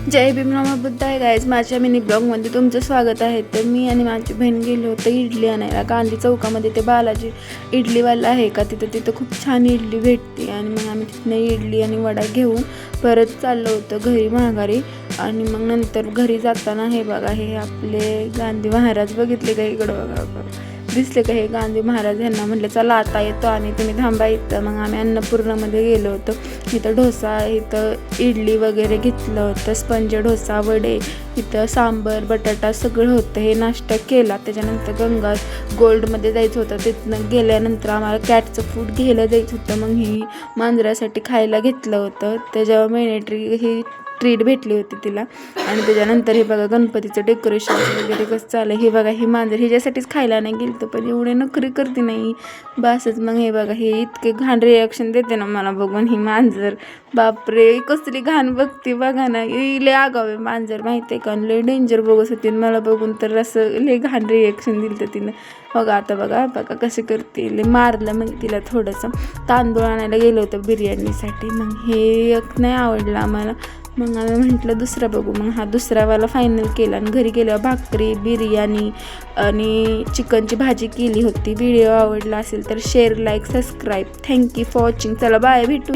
जय भीम नमः बुद्धाय गाईज, माझ्या मिनी ब्लॉगमध्ये तुमचं स्वागत आहे. तर मी आणि माझी बहीण गेलो होतो इडली आणायला गांधी चौकामध्ये. ते बालाजी इडलीवाला आहे का तिथं खूप छान इडली भेटते. आणि मग आम्ही तिथनं इडली आणि वडा घेऊन परत चाललो होतो घरी माघारी. आणि मग नंतर घरी जाताना हे बघा, हे आपले गांधी महाराज बघितले का इकडं बघा, दिसले का हे गांधी महाराज. यांना म्हटलं चला आता येतो आणि तुम्ही थांबा इथं. मग आम्ही अन्नपूर्णामध्ये गेलो होतो. इथं डोसा, इथं इडली वगैरे घेतलं होतं, स्पंज डोसा, वडे, इथं सांबर, बटाटा सगळं होतं. हे नाश्ता केला. त्याच्यानंतर गंगा गोल्डमध्ये जायचं होतं. तिथनं गेल्यानंतर आम्हाला कॅटचं फूड घ्यायला जायचं होतं. मग ही मांजरासाठी खायला घेतलं होतं. त्याच्यावर मेनेट्री ही ट्रीट भेटली होती तिला. आणि त्याच्यानंतर हे बघा गणपतीचं डेकोरेशन वगैरे कसं चाललं. हे बघा ही मांजर ह्याच्यासाठीच खायला नाही गेलं तर पण एवढे नखरी करते नाही बसच. मग हे बघा हे इतके घाण रिॲक्शन देते ना मला बघून ही मांजर. बापरे कसली घाण बघते बघा ना. लय आगाव आहे मांजर माहिती आहे का. लय डेंजर बघत होती मला बघून तर असं लय घाण रिॲक्शन दिलं तर तिनं. बघा आता बघा कसे करते. लय मारलं मग तिला थोडंसं. तांदूळ आणायला गेलो होतं बिर्याणीसाठी. मग हे एक नाही आवडलं आम्हाला. मग आम्ही म्हटलं दुसरा बघू. मग हा दुसरावाला फायनल केला. आणि घरी गेल्यावर भाकरी, बिर्याणी आणि चिकनची भाजी केली होती. व्हिडिओ आवडला असेल तर share, like, subscribe. Thank you for watching. चला बाय, भेटू.